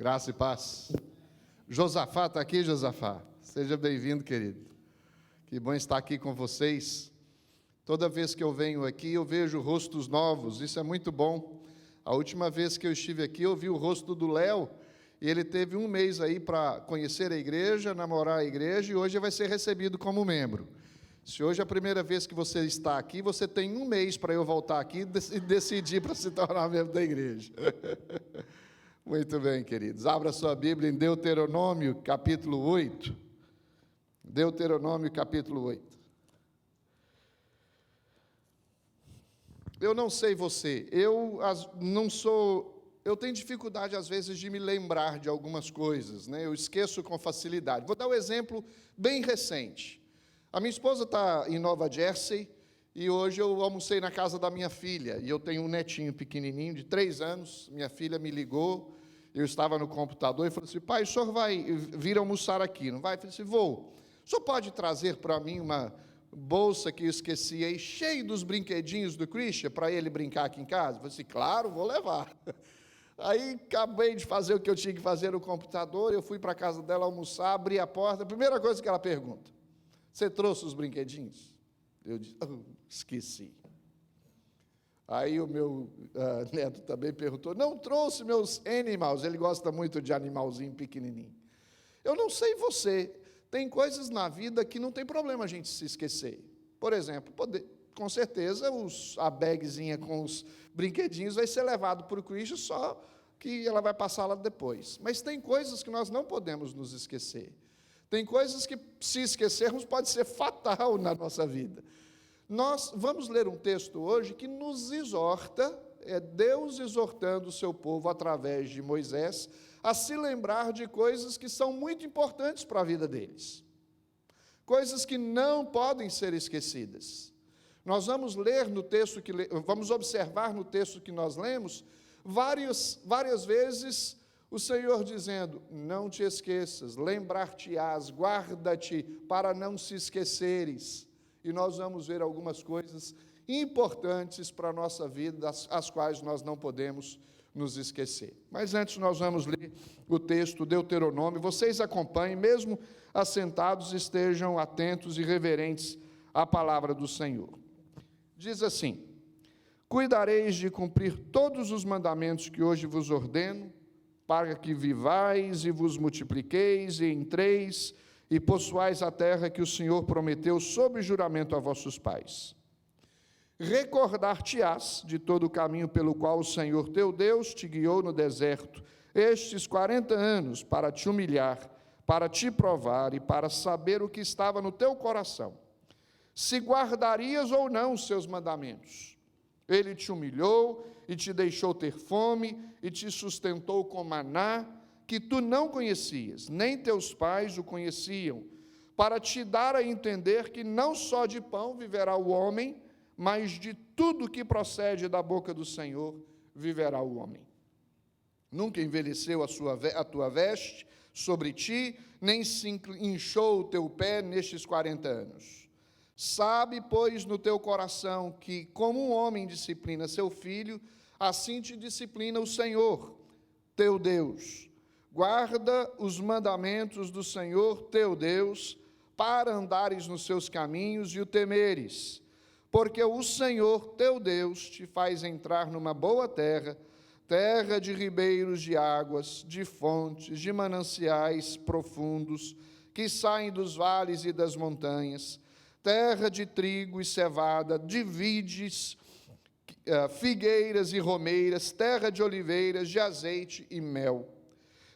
Graça e paz. Josafá está aqui, Josafá? Seja bem-vindo, querido. Que bom estar aqui com vocês. Toda vez que eu venho aqui, eu vejo rostos novos, isso é muito bom. A última vez que eu estive aqui, eu vi o rosto do Léo, e ele teve um mês aí para conhecer a igreja, namorar a igreja, e hoje vai ser recebido como membro. Se hoje é a primeira vez que você está aqui, você tem um mês para eu voltar aqui e decidir para se tornar membro da igreja. Muito bem, queridos. Abra sua Bíblia em Deuteronômio, capítulo 8. Deuteronômio, capítulo 8. Eu não sei você, eu tenho dificuldade, às vezes, de me lembrar de algumas coisas, né? Eu esqueço com facilidade. Vou dar um exemplo bem recente. A minha esposa está em Nova Jersey, e hoje eu almocei na casa da minha filha, e eu tenho um netinho pequenininho, de 3 anos, minha filha me ligou, eu estava no computador, e falou assim: pai, o senhor vai vir almoçar aqui, não vai? Eu falei assim: vou. O senhor pode trazer para mim uma bolsa que eu esqueci aí, cheio dos brinquedinhos do Christian, para ele brincar aqui em casa? Eu falei assim: claro, vou levar. Aí, acabei de fazer o que eu tinha que fazer no computador, eu fui para a casa dela almoçar, abri a porta, a primeira coisa que ela pergunta: você trouxe os brinquedinhos? Eu disse: esqueci. Aí o meu neto também perguntou: não trouxe meus animals? Ele gosta muito de animalzinho pequenininho. Eu não sei você, tem coisas na vida que não tem problema a gente se esquecer. Por exemplo, com certeza a bagzinha com os brinquedinhos vai ser levado para o Cristo, só que ela vai passar lá depois. Mas tem coisas que nós não podemos nos esquecer. Tem coisas que, se esquecermos, pode ser fatal na nossa vida. Nós vamos ler um texto hoje que nos exorta, é Deus exortando o seu povo através de Moisés, a se lembrar de coisas que são muito importantes para a vida deles. Coisas que não podem ser esquecidas. Nós vamos ler no texto vamos observar no texto que nós lemos, várias vezes o Senhor dizendo: não te esqueças, lembrar-te-ás, guarda-te para não se esqueceres. E nós vamos ver algumas coisas importantes para a nossa vida, as quais nós não podemos nos esquecer. Mas antes nós vamos ler o texto Deuteronômio. Vocês acompanhem, mesmo assentados, estejam atentos e reverentes à palavra do Senhor. Diz assim: cuidareis de cumprir todos os mandamentos que hoje vos ordeno, para que vivais e vos multipliqueis e entreis e possuais a terra que o Senhor prometeu sob juramento a vossos pais. Recordar-te-ás de todo o caminho pelo qual o Senhor teu Deus te guiou no deserto estes 40 anos, para te humilhar, para te provar e para saber o que estava no teu coração, se guardarias ou não os seus mandamentos. Ele te humilhou e te deixou ter fome e te sustentou com maná, que tu não conhecias, nem teus pais o conheciam, para te dar a entender que não só de pão viverá o homem, mas de tudo que procede da boca do Senhor viverá o homem. Nunca envelheceu a tua veste sobre ti, nem se inchou o teu pé nestes 40 anos. Sabe, pois, no teu coração que, como um homem disciplina seu filho, assim te disciplina o Senhor, teu Deus. Guarda os mandamentos do Senhor, teu Deus, para andares nos seus caminhos e o temeres, porque o Senhor, teu Deus, te faz entrar numa boa terra, terra de ribeiros de águas, de fontes, de mananciais profundos, que saem dos vales e das montanhas, terra de trigo e cevada, de vides, figueiras e romeiras, terra de oliveiras, de azeite e mel.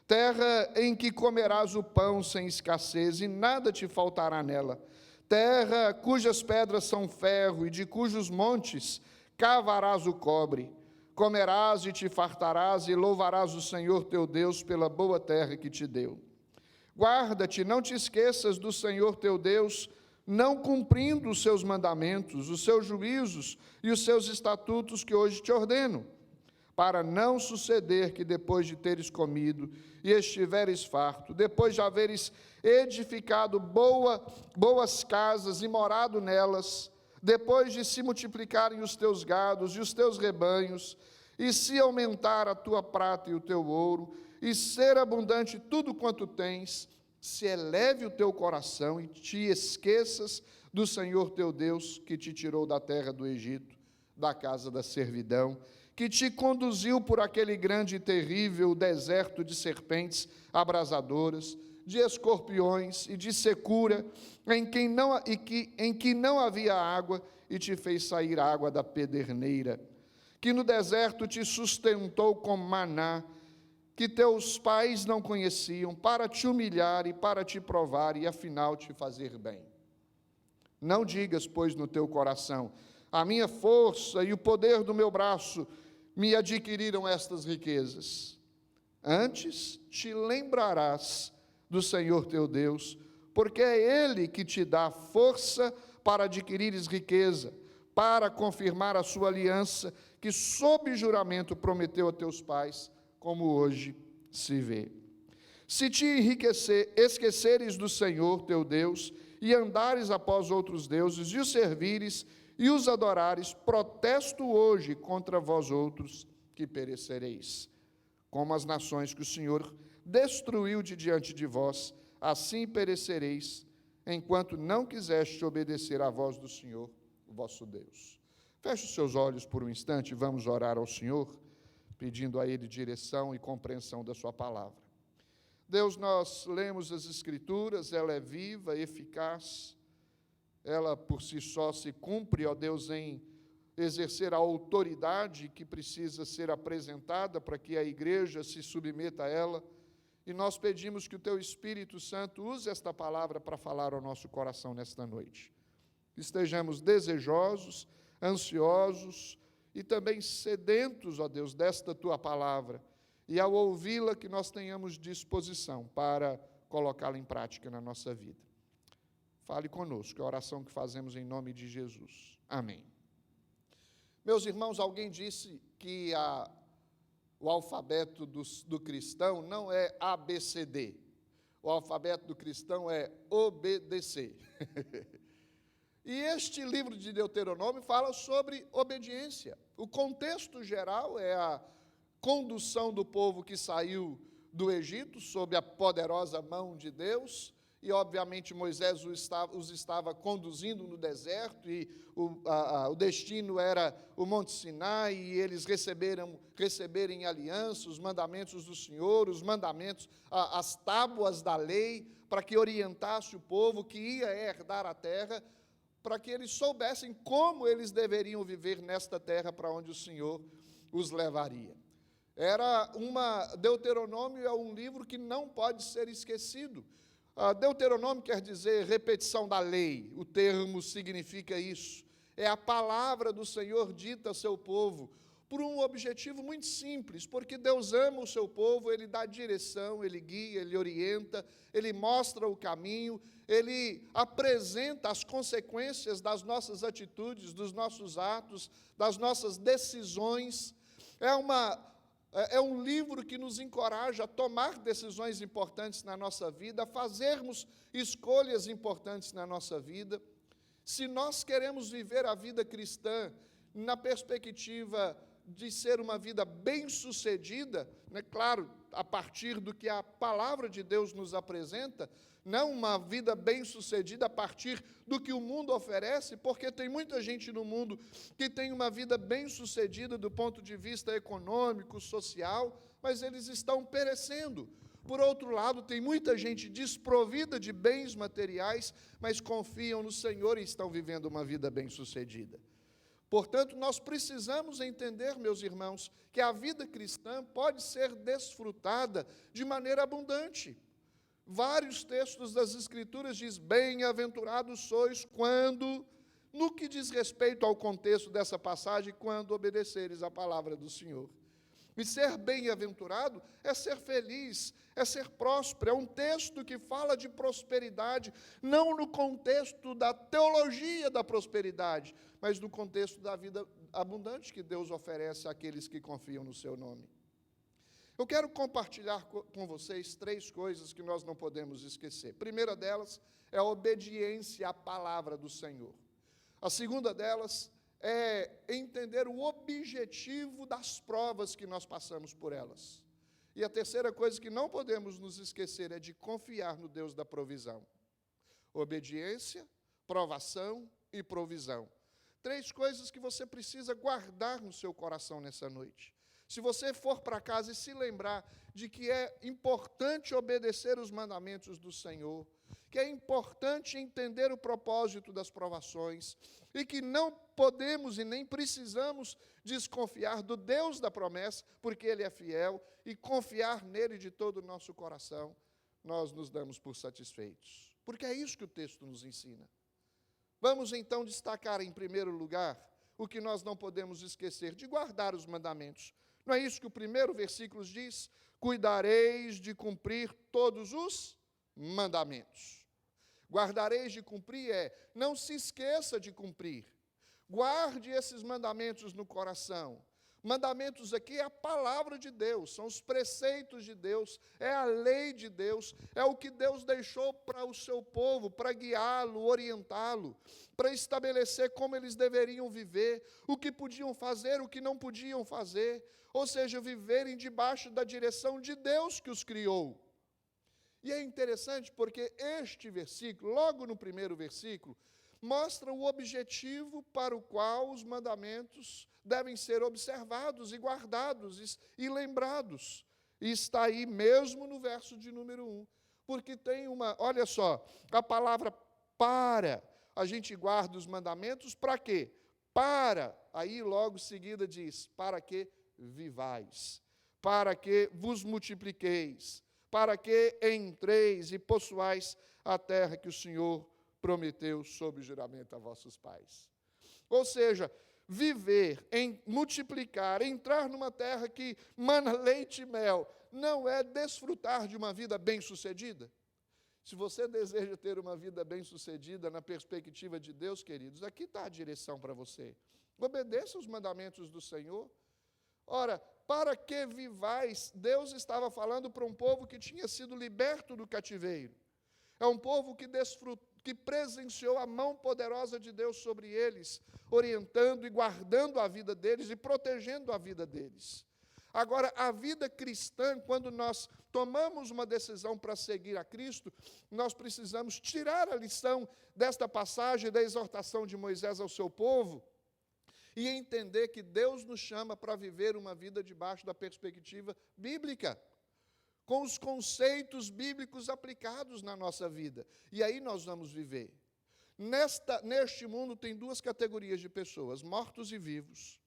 Terra em que comerás o pão sem escassez, e nada te faltará nela. Terra cujas pedras são ferro, e de cujos montes cavarás o cobre. Comerás e te fartarás, e louvarás o Senhor teu Deus pela boa terra que te deu. Guarda-te, não te esqueças do Senhor teu Deus, não cumprindo os seus mandamentos, os seus juízos e os seus estatutos que hoje te ordeno, para não suceder que depois de teres comido e estiveres farto, depois de haveres edificado boas casas e morado nelas, depois de se multiplicarem os teus gados e os teus rebanhos, e se aumentar a tua prata e o teu ouro, e ser abundante tudo quanto tens, se eleve o teu coração e te esqueças do Senhor teu Deus, que te tirou da terra do Egito, da casa da servidão, que te conduziu por aquele grande e terrível deserto de serpentes abrasadoras, de escorpiões e de secura, em que não havia água, e te fez sair água da pederneira, que no deserto te sustentou com maná, que teus pais não conheciam, para te humilhar e para te provar, e afinal te fazer bem. Não digas, pois, no teu coração: a minha força e o poder do meu braço me adquiriram estas riquezas. Antes te lembrarás do Senhor teu Deus, porque é Ele que te dá força para adquirires riqueza, para confirmar a sua aliança, que sob juramento prometeu a teus pais, como hoje se vê. Se te esqueceres do Senhor teu Deus, e andares após outros deuses, e os servires, e os adorares, protesto hoje contra vós outros, que perecereis. Como as nações que o Senhor destruiu de diante de vós, assim perecereis, enquanto não quiseste obedecer à voz do Senhor, o vosso Deus. Feche os seus olhos por um instante e vamos orar ao Senhor, pedindo a Ele direção e compreensão da sua palavra. Deus, nós lemos as Escrituras, ela é viva, eficaz, ela por si só se cumpre, ó Deus, em exercer a autoridade que precisa ser apresentada para que a igreja se submeta a ela, e nós pedimos que o Teu Espírito Santo use esta palavra para falar ao nosso coração nesta noite. Estejamos desejosos, ansiosos e também sedentos, ó Deus, desta Tua palavra, e ao ouvi-la que nós tenhamos disposição para colocá-la em prática na nossa vida. Fale conosco, é a oração que fazemos em nome de Jesus. Amém. Meus irmãos, alguém disse que o alfabeto do cristão não é ABCD. O alfabeto do cristão é obedecer. E este livro de Deuteronômio fala sobre obediência. O contexto geral é a condução do povo que saiu do Egito sob a poderosa mão de Deus, e obviamente Moisés os estava conduzindo no deserto, e o destino era o Monte Sinai, e eles receberem aliança, os mandamentos do Senhor, os mandamentos, as tábuas da lei, para que orientasse o povo que ia herdar a terra, para que eles soubessem como eles deveriam viver nesta terra para onde o Senhor os levaria. Deuteronômio é um livro que não pode ser esquecido. Deuteronômio quer dizer repetição da lei, o termo significa isso. É a palavra do Senhor dita ao seu povo, por um objetivo muito simples, porque Deus ama o seu povo, Ele dá direção, Ele guia, Ele orienta, Ele mostra o caminho, Ele apresenta as consequências das nossas atitudes, dos nossos atos, das nossas decisões. É um livro que nos encoraja a tomar decisões importantes na nossa vida, a fazermos escolhas importantes na nossa vida. Se nós queremos viver a vida cristã na perspectiva de ser uma vida bem-sucedida, né, claro, a partir do que a palavra de Deus nos apresenta, não uma vida bem-sucedida a partir do que o mundo oferece, porque tem muita gente no mundo que tem uma vida bem-sucedida do ponto de vista econômico, social, mas eles estão perecendo. Por outro lado, tem muita gente desprovida de bens materiais, mas confiam no Senhor e estão vivendo uma vida bem-sucedida. Portanto, nós precisamos entender, meus irmãos, que a vida cristã pode ser desfrutada de maneira abundante. Vários textos das Escrituras dizem: bem-aventurados sois quando, no que diz respeito ao contexto dessa passagem, quando obedeceres a palavra do Senhor. E ser bem-aventurado é ser feliz, é ser próspero. É um texto que fala de prosperidade, não no contexto da teologia da prosperidade, mas no contexto da vida abundante que Deus oferece àqueles que confiam no seu nome. Eu quero compartilhar com vocês 3 coisas que nós não podemos esquecer. A primeira delas é a obediência à palavra do Senhor. A segunda delas é entender o objetivo das provas que nós passamos por elas. E a terceira coisa que não podemos nos esquecer é de confiar no Deus da provisão. Obediência, provação e provisão. 3 coisas que você precisa guardar no seu coração nessa noite. Se você for para casa e se lembrar de que é importante obedecer os mandamentos do Senhor, que é importante entender o propósito das provações, e que não podemos e nem precisamos desconfiar do Deus da promessa, porque Ele é fiel, e confiar nele de todo o nosso coração, nós nos damos por satisfeitos. Porque é isso que o texto nos ensina. Vamos então destacar em primeiro lugar o que nós não podemos esquecer, de guardar os mandamentos. Não é isso que o primeiro versículo diz? Cuidareis de cumprir todos os mandamentos. Guardareis de cumprir não se esqueça de cumprir. Guarde esses mandamentos no coração. Mandamentos aqui é a palavra de Deus, são os preceitos de Deus, é a lei de Deus, é o que Deus deixou para o seu povo, para guiá-lo, orientá-lo, para estabelecer como eles deveriam viver, o que podiam fazer, o que não podiam fazer, ou seja, viverem debaixo da direção de Deus que os criou. E é interessante porque este versículo, logo no primeiro versículo, mostra o objetivo para o qual os mandamentos devem ser observados e guardados e lembrados. E está aí mesmo no verso de número 1. Porque tem olha só, a palavra para, a gente guarda os mandamentos para quê? Para, aí logo seguida diz, para que vivais, para que vos multipliqueis, para que entreis e possuais a terra que o Senhor prometeu sob juramento a vossos pais. Ou seja, viver, multiplicar, entrar numa terra que mana leite e mel, não é desfrutar de uma vida bem-sucedida? Se você deseja ter uma vida bem-sucedida na perspectiva de Deus, queridos, aqui está a direção para você. Obedeça os mandamentos do Senhor. Ora, para que vivais, Deus estava falando para um povo que tinha sido liberto do cativeiro. É um povo que presenciou a mão poderosa de Deus sobre eles, orientando e guardando a vida deles e protegendo a vida deles. Agora, a vida cristã, quando nós tomamos uma decisão para seguir a Cristo, nós precisamos tirar a lição desta passagem da exortação de Moisés ao seu povo e entender que Deus nos chama para viver uma vida debaixo da perspectiva bíblica, com os conceitos bíblicos aplicados na nossa vida. E aí nós vamos viver. Neste mundo tem 2 categorias de pessoas, mortos e vivos.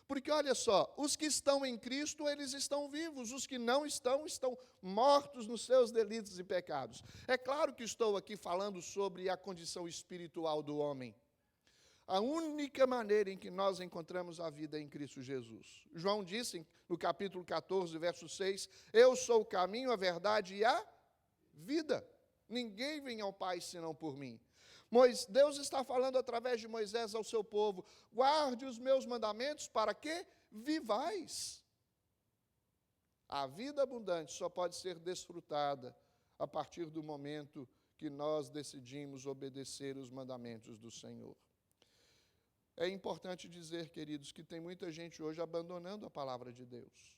Porque olha só, os que estão em Cristo, eles estão vivos, os que não estão, estão mortos nos seus delitos e pecados. É claro que estou aqui falando sobre a condição espiritual do homem. A única maneira em que nós encontramos a vida é em Cristo Jesus. João disse no capítulo 14, verso 6, eu sou o caminho, a verdade e a vida. Ninguém vem ao Pai senão por mim. Deus está falando através de Moisés ao seu povo, guarde os meus mandamentos para que vivais. A vida abundante só pode ser desfrutada a partir do momento que nós decidimos obedecer os mandamentos do Senhor. É importante dizer, queridos, que tem muita gente hoje abandonando a palavra de Deus,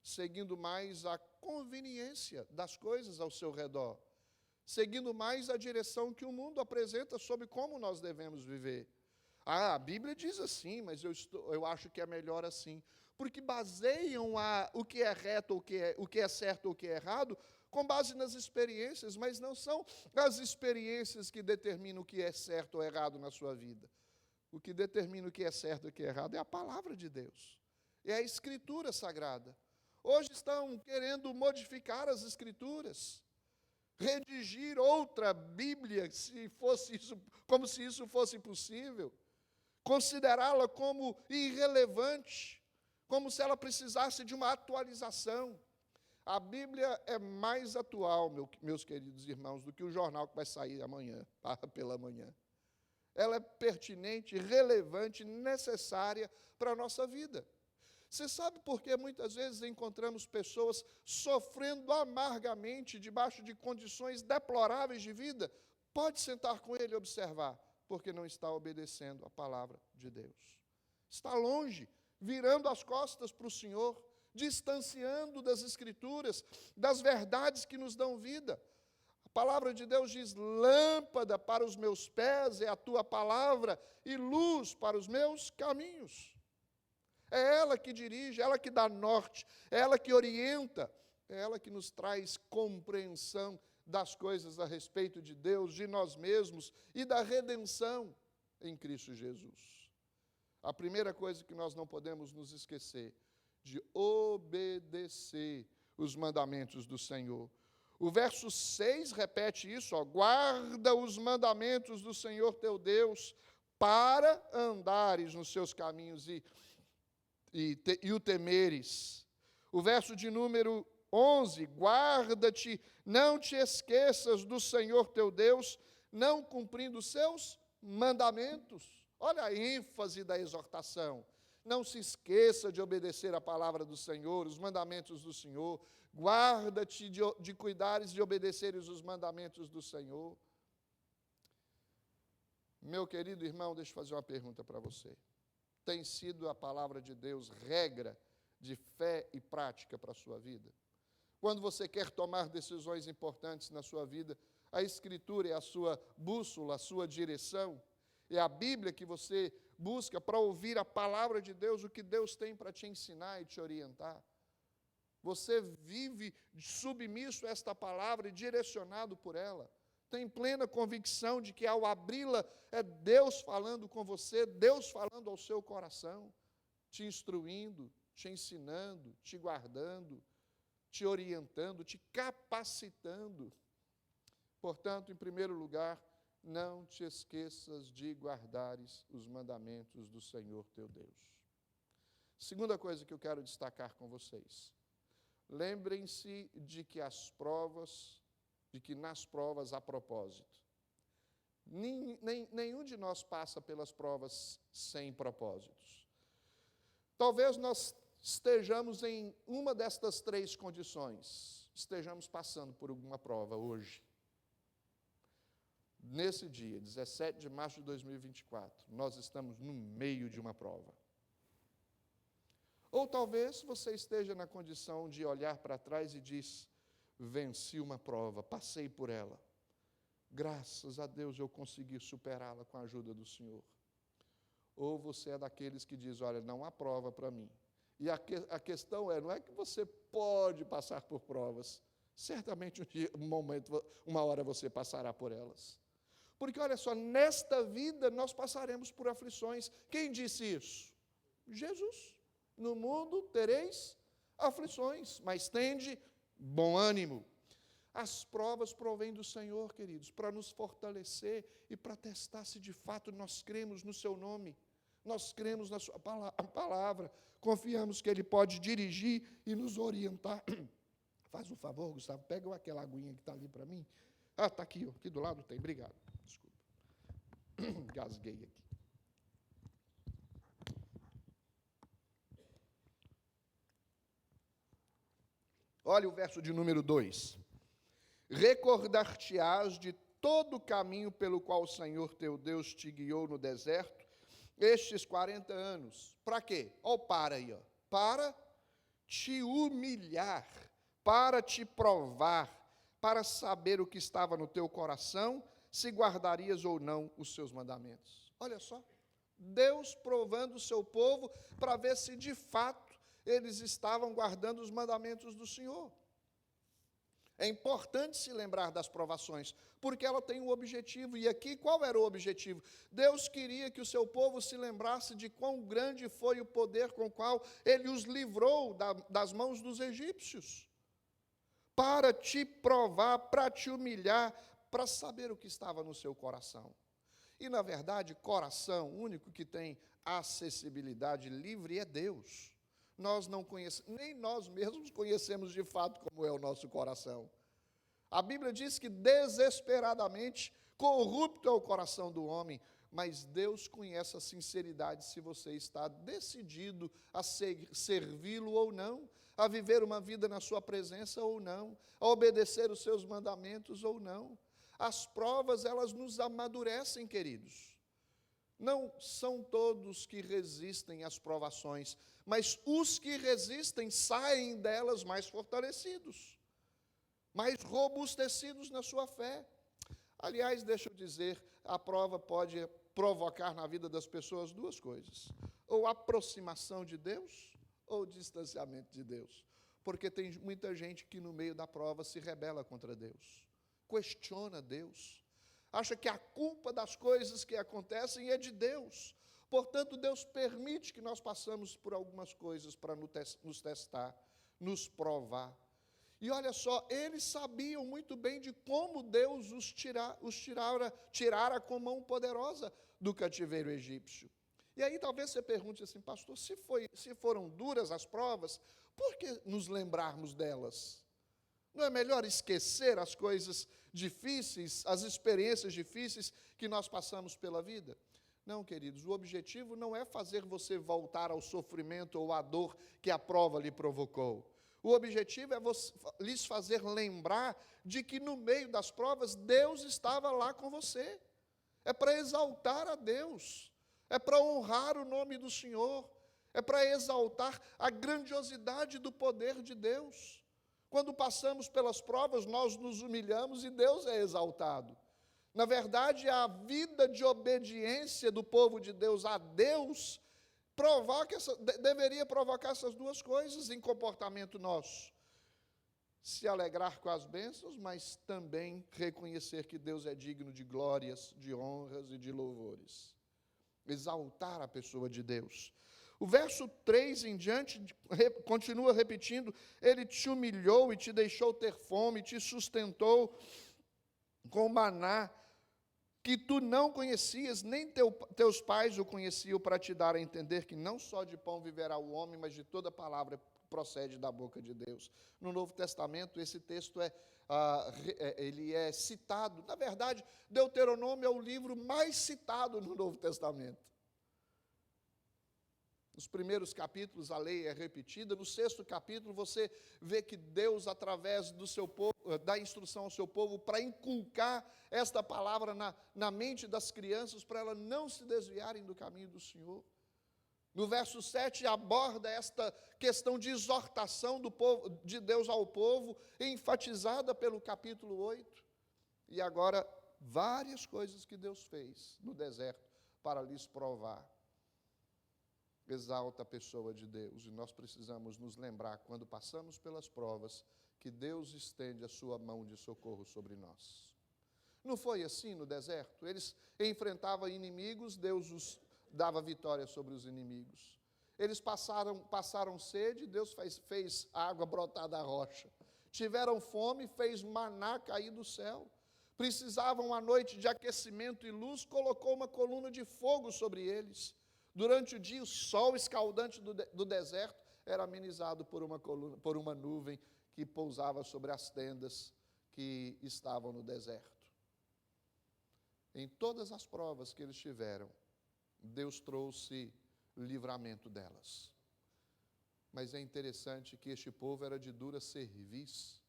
seguindo mais a conveniência das coisas ao seu redor, seguindo mais a direção que o mundo apresenta sobre como nós devemos viver. A Bíblia diz assim, mas eu acho que é melhor assim. Porque baseiam o que é reto, o que é certo ou o que é errado, com base nas experiências, mas não são as experiências que determinam o que é certo ou errado na sua vida. O que determina o que é certo e o que é errado é a palavra de Deus, é a Escritura Sagrada. Hoje estão querendo modificar as Escrituras, redigir outra Bíblia, como se isso fosse possível, considerá-la como irrelevante, como se ela precisasse de uma atualização. A Bíblia é mais atual, meus queridos irmãos, do que o jornal que vai sair amanhã, pela manhã. Ela é pertinente, relevante, necessária para a nossa vida. Você sabe por que muitas vezes encontramos pessoas sofrendo amargamente debaixo de condições deploráveis de vida? Pode sentar com ele e observar, porque não está obedecendo a palavra de Deus. Está longe, virando as costas para o Senhor, distanciando das Escrituras, das verdades que nos dão vida. A palavra de Deus diz: lâmpada para os meus pés é a tua palavra e luz para os meus caminhos. É ela que dirige, é ela que dá norte, é ela que orienta, é ela que nos traz compreensão das coisas a respeito de Deus, de nós mesmos e da redenção em Cristo Jesus. A primeira coisa que nós não podemos nos esquecer, de obedecer os mandamentos do Senhor. O verso 6 repete isso, guarda os mandamentos do Senhor teu Deus, para andares nos seus caminhos e o temeres. O verso de número 11, guarda-te, não te esqueças do Senhor teu Deus, não cumprindo os seus mandamentos. Olha a ênfase da exortação. Não se esqueça de obedecer a palavra do Senhor, os mandamentos do Senhor. Guarda-te de cuidares de obedeceres os mandamentos do Senhor. Meu querido irmão, deixa eu fazer uma pergunta para você. Tem sido a palavra de Deus regra de fé e prática para a sua vida? Quando você quer tomar decisões importantes na sua vida, a Escritura é a sua bússola, a sua direção. É a Bíblia que você busca para ouvir a palavra de Deus, o que Deus tem para te ensinar e te orientar. Você vive submisso a esta palavra e direcionado por ela. Tem plena convicção de que ao abri-la é Deus falando com você, Deus falando ao seu coração, te instruindo, te ensinando, te guardando, te orientando, te capacitando. Portanto, em primeiro lugar, não te esqueças de guardares os mandamentos do Senhor teu Deus. Segunda coisa que eu quero destacar com vocês. Lembrem-se de que nas provas há propósito. Nenhum de nós passa pelas provas sem propósitos. Talvez nós estejamos em uma destas três condições. Estejamos passando por alguma prova hoje. Nesse dia, 17 de março de 2024, nós estamos no meio de uma prova. Ou talvez você esteja na condição de olhar para trás e diz: venci uma prova, passei por ela. Graças a Deus eu consegui superá-la com a ajuda do Senhor. Ou você é daqueles que diz: olha, não há prova para mim. E a questão não é que você pode passar por provas. Certamente uma hora você passará por elas. Porque, olha só, nesta vida nós passaremos por aflições. Quem disse isso? Jesus. No mundo tereis aflições, mas tende bom ânimo. As provas provêm do Senhor, queridos, para nos fortalecer e para testar se de fato nós cremos no seu nome, nós cremos na sua palavra, confiamos que Ele pode dirigir e nos orientar. Faz um favor, Gustavo, pega aquela aguinha que está ali para mim. Ah, está aqui, aqui do lado tem, obrigado. Desculpa. Gasguei aqui. Olha o verso de número 2. Recordar-te-ás de todo o caminho pelo qual o Senhor teu Deus te guiou no deserto, estes 40 anos. Para quê? Olha o para aí, ó. Para te humilhar, para te provar, para saber o que estava no teu coração, se guardarias ou não os seus mandamentos. Olha só, Deus provando o seu povo para ver se de fato eles estavam guardando os mandamentos do Senhor. É importante se lembrar das provações, porque ela tem um objetivo. E aqui, qual era o objetivo? Deus queria que o seu povo se lembrasse de quão grande foi o poder com o qual Ele os livrou das mãos dos egípcios. Para te provar, para te humilhar, para saber o que estava no seu coração. E, na verdade, coração, o único que tem acessibilidade livre é Deus. Nós não conhecemos, nem nós mesmos conhecemos de fato como é o nosso coração. A Bíblia diz que desesperadamente corrupto é o coração do homem, mas Deus conhece a sinceridade se você está decidido a servi-lo ou não, a viver uma vida na sua presença ou não, a obedecer os seus mandamentos ou não. As provas, elas nos amadurecem, queridos. Não são todos que resistem às provações, mas os que resistem saem delas mais fortalecidos, mais robustecidos na sua fé. Aliás, deixa eu dizer, a prova pode provocar na vida das pessoas duas coisas: ou aproximação de Deus, ou distanciamento de Deus. Porque tem muita gente que no meio da prova se rebela contra Deus, questiona Deus, acha que a culpa das coisas que acontecem é de Deus. Portanto, Deus permite que nós passemos por algumas coisas para nos testar, nos provar. E olha só, eles sabiam muito bem de como Deus tirara com mão poderosa do cativeiro egípcio. E aí talvez você pergunte assim: pastor, se foram duras as provas, por que nos lembrarmos delas? Não é melhor esquecer as coisas difíceis, as experiências difíceis que nós passamos pela vida? Não, queridos, o objetivo não é fazer você voltar ao sofrimento ou à dor que a prova lhe provocou. O objetivo é lhes fazer lembrar de que no meio das provas Deus estava lá com você. É para exaltar a Deus, é para honrar o nome do Senhor, é para exaltar a grandiosidade do poder de Deus. Quando passamos pelas provas, nós nos humilhamos e Deus é exaltado. Na verdade, a vida de obediência do povo de Deus a Deus deveria provocar essas duas coisas em comportamento nosso: se alegrar com as bênçãos, mas também reconhecer que Deus é digno de glórias, de honras e de louvores. Exaltar a pessoa de Deus. O verso 3 em diante continua repetindo: ele te humilhou e te deixou ter fome, te sustentou com maná que tu não conhecias, nem teus pais o conheciam, para te dar a entender que não só de pão viverá o homem, mas de toda palavra que procede da boca de Deus. No Novo Testamento, esse texto ele é citado. Na verdade, Deuteronômio é o livro mais citado no Novo Testamento. Nos primeiros capítulos a lei é repetida, no 6º capítulo você vê que Deus, através do seu povo, dá instrução ao seu povo para inculcar esta palavra na mente das crianças, para elas não se desviarem do caminho do Senhor. No verso 7 aborda esta questão de exortação do povo, de Deus ao povo, enfatizada pelo capítulo 8. E agora, várias coisas que Deus fez no deserto para lhes provar. Exalta a pessoa de Deus, e nós precisamos nos lembrar, quando passamos pelas provas, que Deus estende a sua mão de socorro sobre nós. Não foi assim no deserto? Eles enfrentavam inimigos, Deus os dava vitória sobre os inimigos. Eles passaram sede, Deus fez água brotar da rocha. Tiveram fome, fez maná cair do céu. Precisavam à noite de aquecimento e luz, colocou uma coluna de fogo sobre eles. Durante o dia, o sol escaldante do deserto era amenizado por uma nuvem que pousava sobre as tendas que estavam no deserto. Em todas as provas que eles tiveram, Deus trouxe livramento delas. Mas é interessante que este povo era de dura cerviz.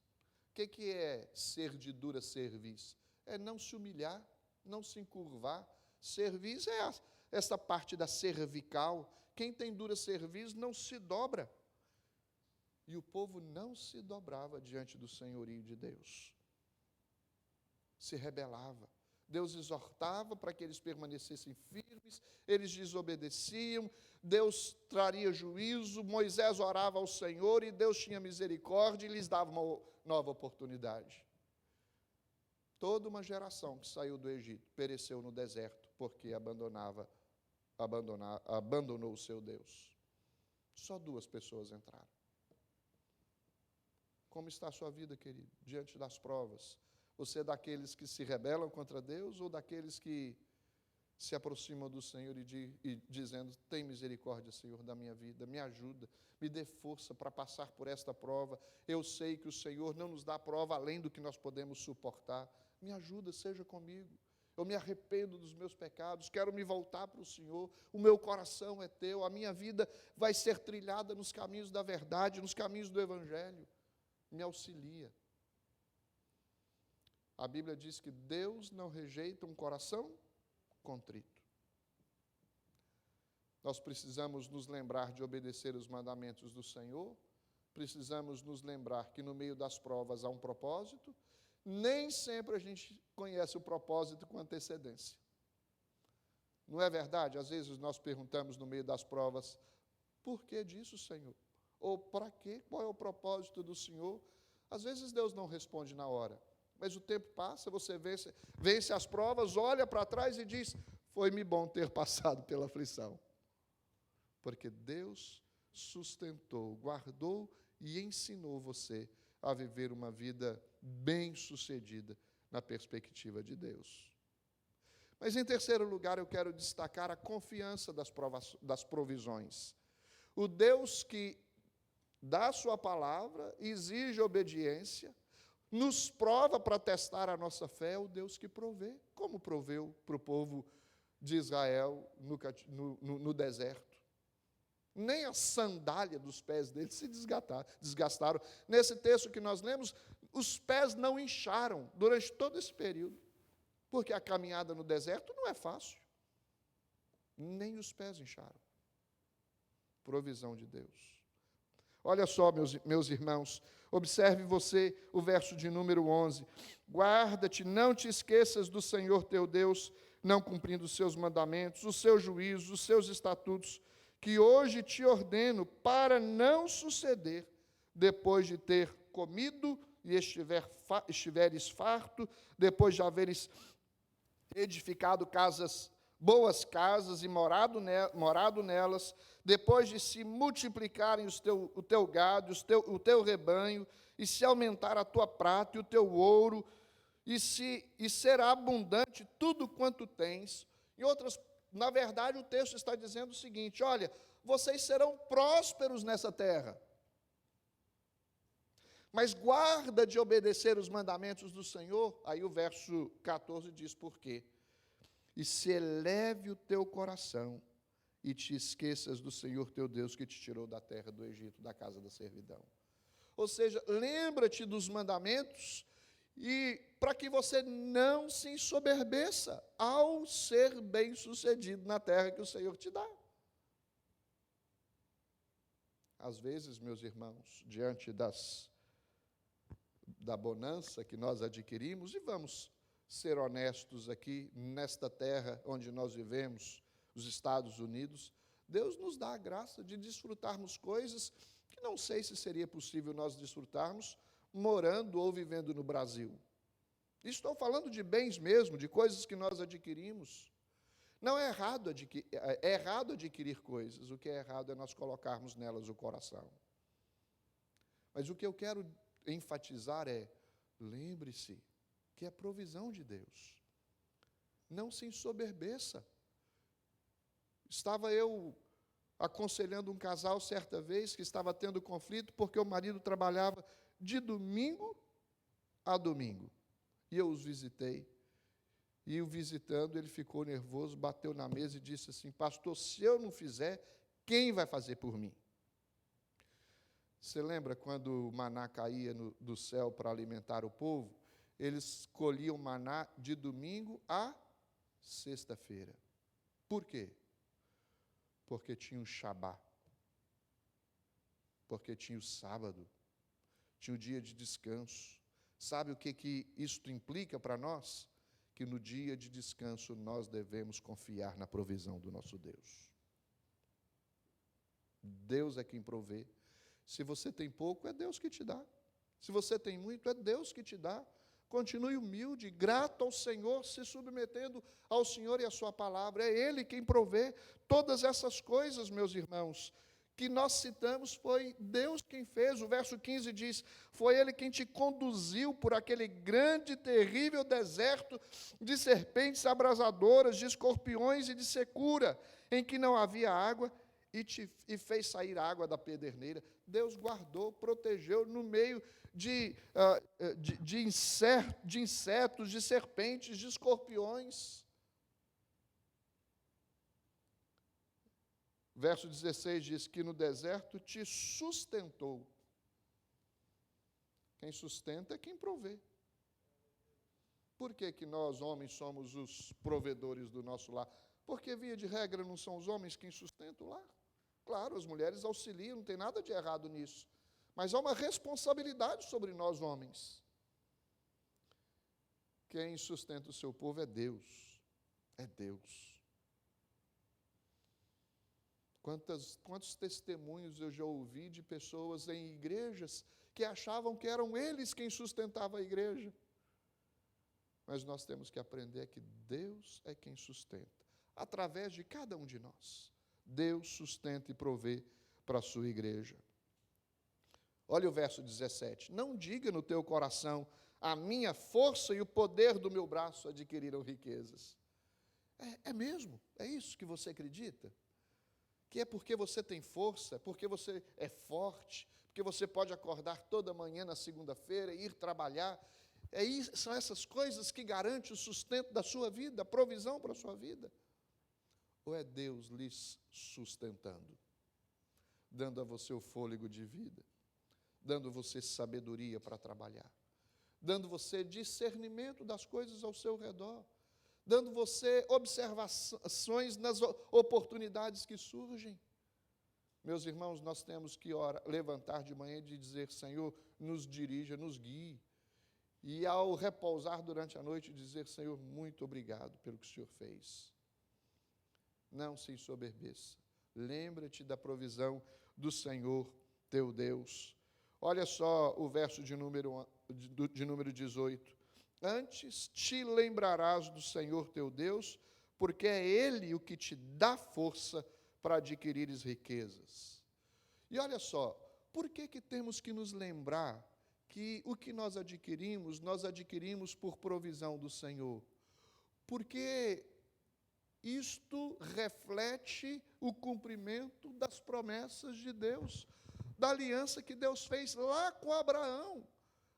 O que é ser de dura cerviz? É não se humilhar, não se encurvar. Cerviz é essa parte da cervical. Quem tem dura cerviz não se dobra. E o povo não se dobrava diante do senhorio de Deus. Se rebelava. Deus exortava para que eles permanecessem firmes, eles desobedeciam, Deus traria juízo, Moisés orava ao Senhor e Deus tinha misericórdia e lhes dava uma nova oportunidade. Toda uma geração que saiu do Egito pereceu no deserto porque abandonou o seu Deus. Só 2 pessoas entraram. Como está a sua vida, querido, diante das provas? Você é daqueles que se rebelam contra Deus ou daqueles que se aproximam do Senhor e dizendo: tem misericórdia, Senhor, da minha vida, me ajuda, me dê força para passar por esta prova. Eu sei que o Senhor não nos dá prova além do que nós podemos suportar. Me ajuda, seja comigo. Eu me arrependo dos meus pecados, quero me voltar para o Senhor, o meu coração é teu, a minha vida vai ser trilhada nos caminhos da verdade, nos caminhos do Evangelho. Me auxilia. A Bíblia diz que Deus não rejeita um coração contrito. Nós precisamos nos lembrar de obedecer os mandamentos do Senhor, precisamos nos lembrar que no meio das provas há um propósito. Nem sempre a gente conhece o propósito com antecedência. Não é verdade? Às vezes nós perguntamos no meio das provas, por que disso, Senhor? Ou para quê? Qual é o propósito do Senhor? Às vezes Deus não responde na hora, mas o tempo passa, você vence as provas, olha para trás e diz, foi-me bom ter passado pela aflição. Porque Deus sustentou, guardou e ensinou você a viver uma vida bem-sucedida na perspectiva de Deus. Mas, em terceiro lugar, eu quero destacar a confiança das provisões. O Deus que dá a sua palavra, exige obediência, nos prova para testar a nossa fé, é o Deus que provê, como proveu para o povo de Israel no deserto. Nem a sandália dos pés deles se desgastaram. Nesse texto que nós lemos, os pés não incharam durante todo esse período, porque a caminhada no deserto não é fácil. Nem os pés incharam. Provisão de Deus. Olha só, meus irmãos, observe você o verso de número 11. Guarda-te, não te esqueças do Senhor teu Deus, não cumprindo os seus mandamentos, os seus juízos, os seus estatutos, que hoje te ordeno, para não suceder, depois de ter comido e estiveres farto, depois de haveres edificado boas casas e morado nelas, depois de se multiplicarem o teu gado, o teu rebanho, e se aumentar a tua prata e o teu ouro, e será abundante tudo quanto tens. Na verdade, o texto está dizendo o seguinte, olha, vocês serão prósperos nessa terra, mas guarda de obedecer os mandamentos do Senhor. Aí o verso 14 diz por quê. E se eleve o teu coração e te esqueças do Senhor teu Deus que te tirou da terra do Egito, da casa da servidão. Ou seja, lembra-te dos mandamentos e para que você não se ensoberbeça ao ser bem-sucedido na terra que o Senhor te dá. Às vezes, meus irmãos, diante da bonança que nós adquirimos, e vamos ser honestos aqui, nesta terra onde nós vivemos, os Estados Unidos, Deus nos dá a graça de desfrutarmos coisas que não sei se seria possível nós desfrutarmos morando ou vivendo no Brasil. Estou falando de bens mesmo, de coisas que nós adquirimos. Não é errado adquirir coisas, o que é errado é nós colocarmos nelas o coração. Mas o que eu quero enfatizar é, lembre-se que é provisão de Deus. Não se ensoberbeça. Estava eu aconselhando um casal certa vez que estava tendo conflito porque o marido trabalhava de domingo a domingo. E eu os visitei. E o visitando, ele ficou nervoso, bateu na mesa e disse assim, pastor, se eu não fizer, quem vai fazer por mim? Você lembra quando o maná caía do céu para alimentar o povo? Eles colhiam maná de domingo a sexta-feira. Por quê? Porque tinha o Shabá, porque tinha o sábado, tinha o dia de descanso. Sabe o que isto implica para nós? Que no dia de descanso nós devemos confiar na provisão do nosso Deus. Deus é quem provê. Se você tem pouco, é Deus que te dá. Se você tem muito, é Deus que te dá. Continue humilde, grato ao Senhor, se submetendo ao Senhor e à sua palavra. É Ele quem provê todas essas coisas, meus irmãos, que nós citamos, foi Deus quem fez. O verso 15 diz, foi Ele quem te conduziu por aquele grande e terrível deserto de serpentes abrasadoras, de escorpiões e de secura, em que não havia água, e fez sair água da pederneira. Deus guardou, protegeu no meio de insetos, de serpentes, de escorpiões. Verso 16 diz que no deserto te sustentou. Quem sustenta é quem provê. Por que nós, homens, somos os provedores do nosso lar? Porque, via de regra, não são os homens quem sustentam lá? Claro, as mulheres auxiliam, não tem nada de errado nisso. Mas há uma responsabilidade sobre nós, homens. Quem sustenta o seu povo é Deus. É Deus. Quantos testemunhos eu já ouvi de pessoas em igrejas que achavam que eram eles quem sustentava a igreja. Mas nós temos que aprender que Deus é quem sustenta, através de cada um de nós. Deus sustenta e provê para a sua igreja. Olha o verso 17. Não diga no teu coração, a minha força e o poder do meu braço adquiriram riquezas. É mesmo? É isso que você acredita? Que é porque você tem força, porque você é forte, porque você pode acordar toda manhã na segunda-feira e ir trabalhar. São essas coisas que garantem o sustento da sua vida, a provisão para a sua vida? Ou é Deus lhes sustentando, dando a você o fôlego de vida, dando a você sabedoria para trabalhar, dando você discernimento das coisas ao seu redor, dando você observações nas oportunidades que surgem? Meus irmãos, nós temos que levantar de manhã e dizer, Senhor, nos dirija, nos guie. E ao repousar durante a noite, dizer, Senhor, muito obrigado pelo que o Senhor fez. Não se ensoberbeça. Lembra-te da provisão do Senhor, teu Deus. Olha só o verso de número 18. Antes te lembrarás do Senhor, teu Deus, porque é Ele o que te dá força para adquirires riquezas. E olha só, por que temos que nos lembrar que o que nós adquirimos por provisão do Senhor? Porque isto reflete o cumprimento das promessas de Deus, da aliança que Deus fez lá com Abraão.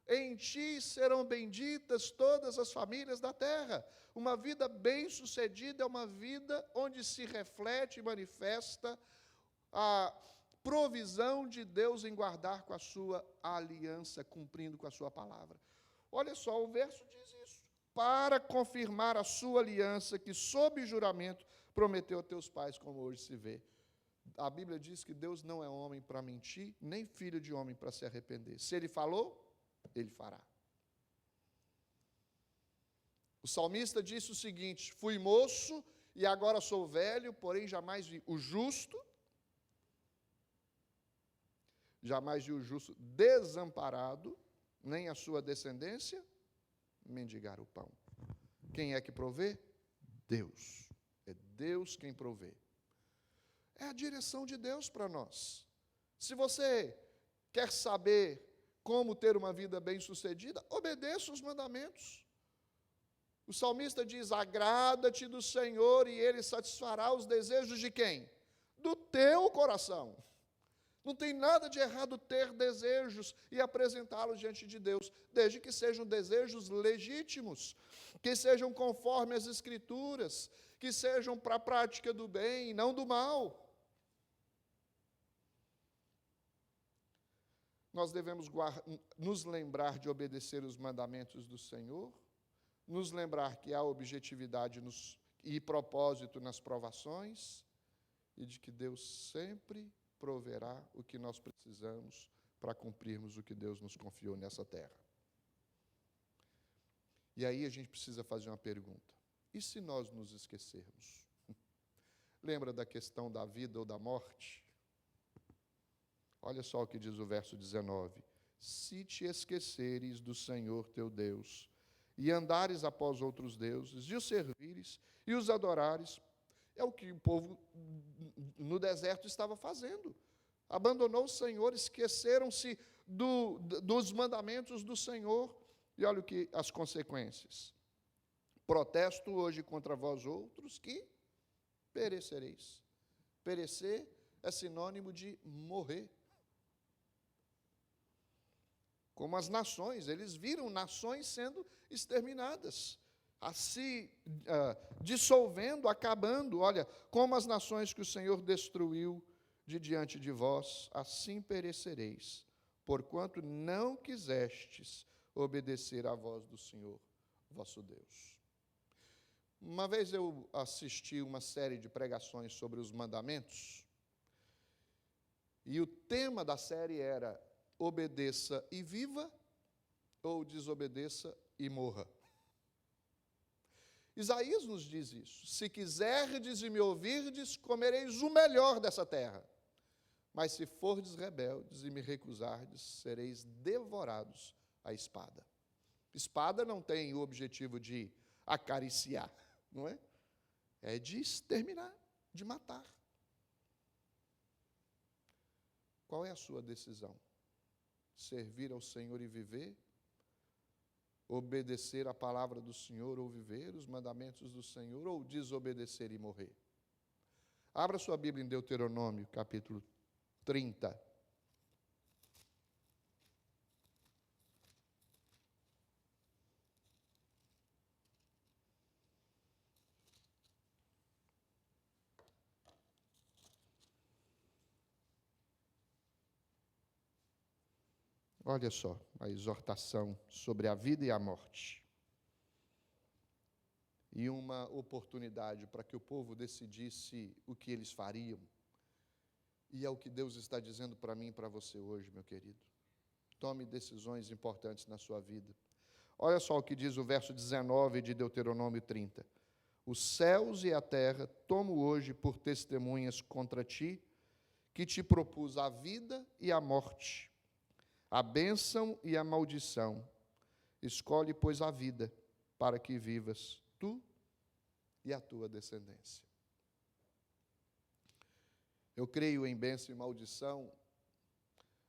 Em ti serão benditas todas as famílias da terra. Uma vida bem-sucedida é uma vida onde se reflete e manifesta a provisão de Deus em guardar com a sua aliança, cumprindo com a sua palavra. Olha só, o verso diz isso. Para confirmar a sua aliança, que sob juramento prometeu a teus pais, como hoje se vê. A Bíblia diz que Deus não é homem para mentir, nem filho de homem para se arrepender. Se Ele falou, Ele fará. O salmista disse o seguinte, fui moço e agora sou velho, porém jamais vi o justo desamparado, nem a sua descendência mendigar o pão. Quem é que provê? Deus. É Deus quem provê. É a direção de Deus para nós. Se você quer saber como ter uma vida bem-sucedida, obedeça os mandamentos. O salmista diz, agrada-te do Senhor e Ele satisfará os desejos de quem? Do teu coração. Não tem nada de errado ter desejos e apresentá-los diante de Deus, desde que sejam desejos legítimos, que sejam conforme as Escrituras, que sejam para a prática do bem e não do mal. Nós devemos nos lembrar de obedecer os mandamentos do Senhor, nos lembrar que há objetividade e propósito nas provações, e de que Deus sempre proverá o que nós precisamos para cumprirmos o que Deus nos confiou nessa terra. E aí a gente precisa fazer uma pergunta. E se nós nos esquecermos? Lembra da questão da vida ou da morte? Olha só o que diz o verso 19. Se te esqueceres do Senhor teu Deus, e andares após outros deuses, e os servires, e os adorares, é o que o povo no deserto estava fazendo. Abandonou o Senhor, esqueceram-se dos mandamentos do Senhor. E olha as consequências. Protesto hoje contra vós outros que perecereis. Perecer é sinônimo de morrer. Como as nações, eles viram nações sendo exterminadas, dissolvendo, acabando. Olha, como as nações que o Senhor destruiu de diante de vós, assim perecereis, porquanto não quisestes obedecer à voz do Senhor, vosso Deus. Uma vez eu assisti uma série de pregações sobre os mandamentos, e o tema da série era: obedeça e viva, ou desobedeça e morra. Isaías nos diz isso: se quiserdes e me ouvirdes, comereis o melhor dessa terra. Mas se fordes rebeldes e me recusardes, sereis devorados à espada. Espada não tem o objetivo de acariciar, não é? É de exterminar, de matar. Qual é a sua decisão? Servir ao Senhor e viver? Obedecer a palavra do Senhor ou viver os mandamentos do Senhor, ou desobedecer e morrer? Abra sua Bíblia em Deuteronômio, capítulo 30. Olha só a exortação sobre a vida e a morte. E uma oportunidade para que o povo decidisse o que eles fariam. E é o que Deus está dizendo para mim e para você hoje, meu querido. Tome decisões importantes na sua vida. Olha só o que diz o verso 19 de Deuteronômio 30. Os céus e a terra tomo hoje por testemunhas contra ti, que te propus a vida e a morte, a bênção e a maldição. Escolhe, pois, a vida, para que vivas tu e a tua descendência. Eu creio em bênção e maldição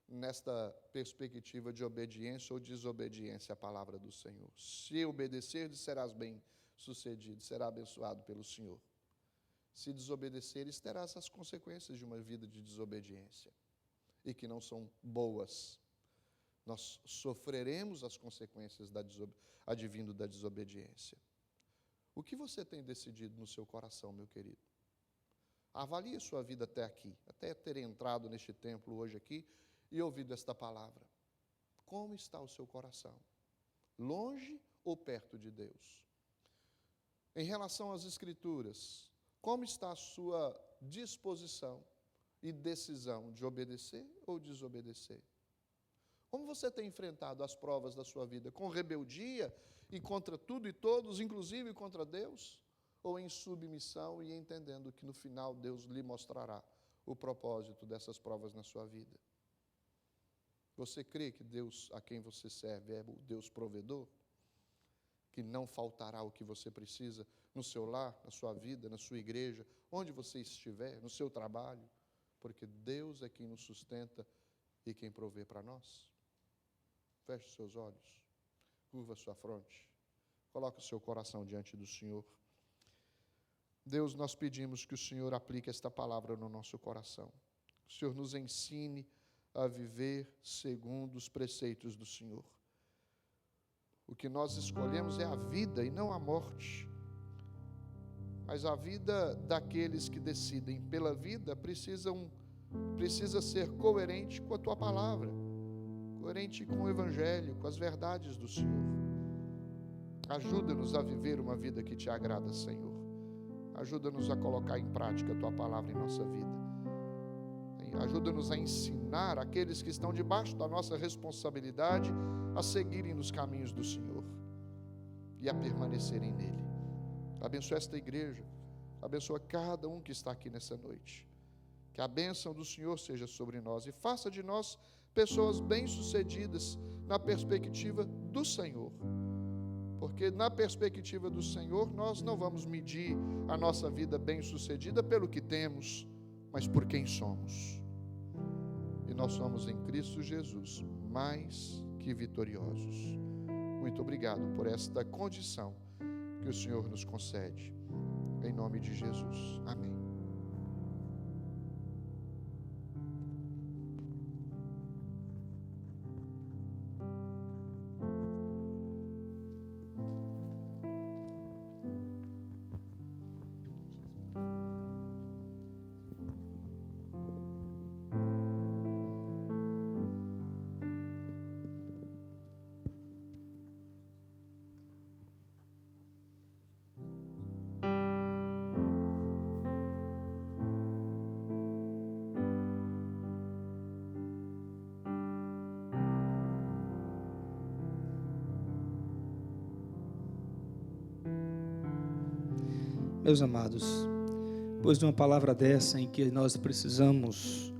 nesta perspectiva de obediência ou desobediência à palavra do Senhor. Se obedeceres, serás bem-sucedido, será abençoado pelo Senhor. Se desobedeceres, terás as consequências de uma vida de desobediência, e que não são boas. Nós sofreremos as consequências advindo da desobediência. O que você tem decidido no seu coração, meu querido? Avalie sua vida até aqui, até ter entrado neste templo hoje aqui e ouvido esta palavra. Como está o seu coração? Longe ou perto de Deus? Em relação às Escrituras, como está a sua disposição e decisão de obedecer ou desobedecer? Como você tem enfrentado as provas da sua vida? Com rebeldia e contra tudo e todos, inclusive contra Deus? Ou em submissão e entendendo que no final Deus lhe mostrará o propósito dessas provas na sua vida? Você crê que Deus a quem você serve é o Deus provedor? Que não faltará o que você precisa no seu lar, na sua vida, na sua igreja, onde você estiver, no seu trabalho? Porque Deus é quem nos sustenta e quem provê para nós. Feche seus olhos, curva sua fronte, coloque o seu coração diante do Senhor. Deus, nós pedimos que o Senhor aplique esta palavra no nosso coração. Que o Senhor nos ensine a viver segundo os preceitos do Senhor. O que nós escolhemos é a vida e não a morte. Mas a vida daqueles que decidem pela vida precisa ser coerente com a tua palavra, coerente com o Evangelho, com as verdades do Senhor. Ajuda-nos a viver uma vida que te agrada, Senhor. Ajuda-nos a colocar em prática a tua palavra em nossa vida. Ajuda-nos a ensinar aqueles que estão debaixo da nossa responsabilidade a seguirem nos caminhos do Senhor e a permanecerem nele. Abençoa esta igreja, abençoa cada um que está aqui nessa noite. Que a bênção do Senhor seja sobre nós e faça de nós pessoas bem-sucedidas na perspectiva do Senhor. Porque na perspectiva do Senhor, nós não vamos medir a nossa vida bem-sucedida pelo que temos, mas por quem somos. E nós somos em Cristo Jesus mais que vitoriosos. Muito obrigado por esta condição que o Senhor nos concede. Em nome de Jesus. Amém. Meus amados, depois de uma palavra dessa em que nós precisamos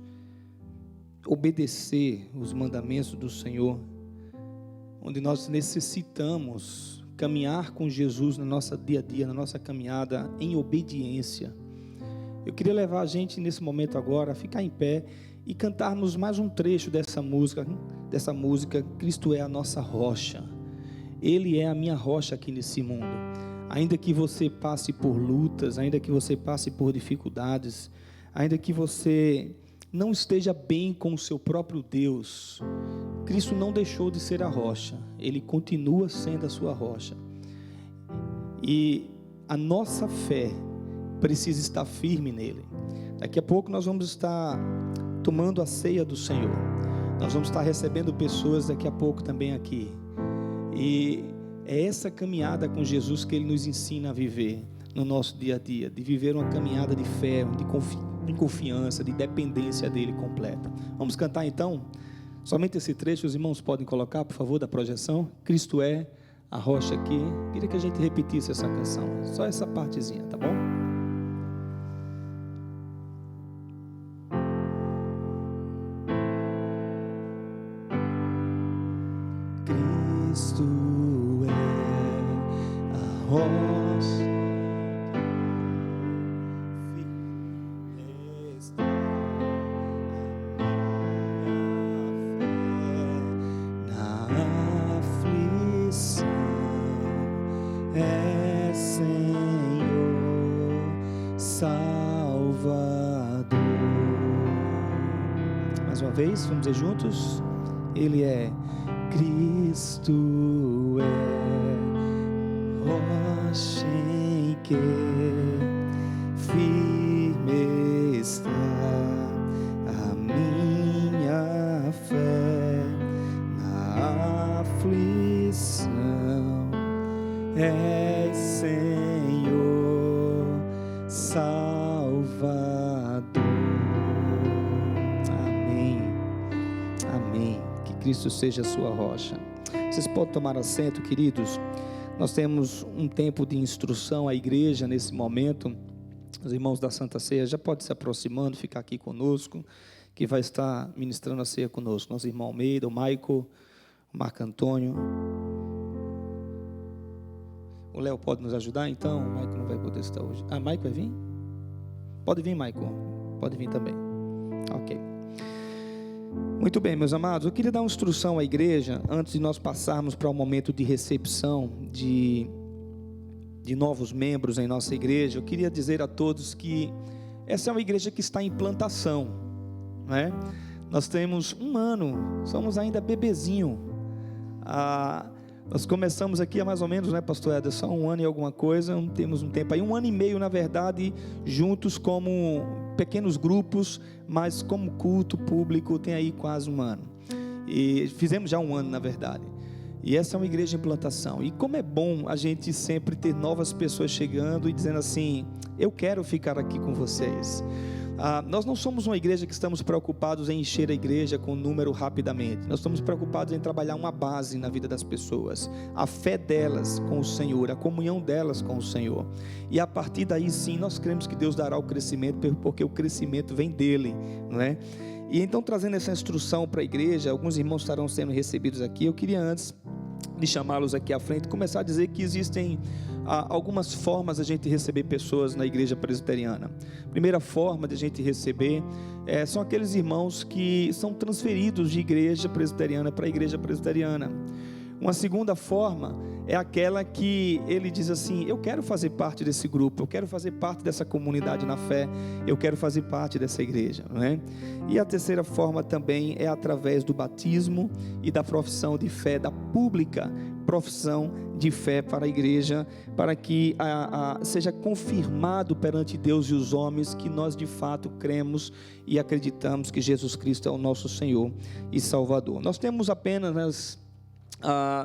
obedecer os mandamentos do Senhor, onde nós necessitamos caminhar com Jesus no nosso dia a dia, na nossa caminhada em obediência, eu queria levar a gente nesse momento agora a ficar em pé e cantarmos mais um trecho dessa música, Cristo é a nossa rocha, Ele é a minha rocha aqui nesse mundo. Ainda que você passe por lutas, ainda que você passe por dificuldades, ainda que você não esteja bem com o seu próprio Deus, Cristo não deixou de ser a rocha, Ele continua sendo a sua rocha. E a nossa fé precisa estar firme nele. Daqui a pouco nós vamos estar tomando a ceia do Senhor, nós vamos estar recebendo pessoas daqui a pouco também aqui, e é essa caminhada com Jesus que Ele nos ensina a viver no nosso dia a dia, de viver uma caminhada de fé, de confiança, de dependência dEle completa. Vamos cantar então? Somente esse trecho, os irmãos podem colocar, por favor, da projeção. Cristo é a rocha aqui. Queria que a gente repetisse essa canção, só essa partezinha, tá bom? Cristo é a rocha, firme está a minha fé, na aflição é Senhor Salvador. Mais uma vez, vamos dizer juntos. Ele é Cristo, é rocha em que firme está a minha fé, na aflição é Senhor Salvador. Amém, amém. Que Cristo seja a sua rocha. Vocês podem tomar assento, queridos. Nós temos um tempo de instrução à igreja nesse momento. Os irmãos da Santa Ceia já podem se aproximando, ficar aqui conosco, que vai estar ministrando a ceia conosco. Nosso irmão Almeida, o Maico, o Marco Antônio. O Léo pode nos ajudar, então? O Maico não vai poder estar hoje. Ah, Maico vai vir? Pode vir, Maico. Pode vir também. Ok. Muito bem, meus amados, eu queria dar uma instrução à igreja, antes de nós passarmos para o momento de recepção de novos membros em nossa igreja. Eu queria dizer a todos que essa é uma igreja que está em plantação, né? Nós temos 1 ano, somos ainda bebezinho. Nós começamos aqui há mais ou menos, né, pastor Ederson, 1 ano e alguma coisa, temos um tempo aí, 1 ano e meio, na verdade, juntos como pequenos grupos, mas como culto público tem aí quase 1 ano, e fizemos já 1 ano, na verdade, e essa é uma igreja em plantação, e como é bom a gente sempre ter novas pessoas chegando e dizendo assim, eu quero ficar aqui com vocês. Nós não somos uma igreja que estamos preocupados em encher a igreja com número rapidamente. Nós estamos preocupados em trabalhar uma base na vida das pessoas, a fé delas com o Senhor, a comunhão delas com o Senhor, e a partir daí sim nós cremos que Deus dará o crescimento, porque o crescimento vem dele, não é? E então, trazendo essa instrução para a igreja, alguns irmãos estarão sendo recebidos aqui. Eu queria, antes de chamá-los aqui à frente, começar a dizer que existem algumas formas de a gente receber pessoas na igreja presbiteriana. A primeira forma de a gente receber são aqueles irmãos que são transferidos de igreja presbiteriana para a igreja presbiteriana. Uma segunda forma é aquela que ele diz assim, eu quero fazer parte desse grupo, eu quero fazer parte dessa comunidade na fé, eu quero fazer parte dessa igreja, não é? E a terceira forma também é através do batismo e da profissão de fé, da pública profissão de fé para a igreja, para que seja confirmado perante Deus e os homens que nós de fato cremos e acreditamos que Jesus Cristo é o nosso Senhor e Salvador. Nós temos apenas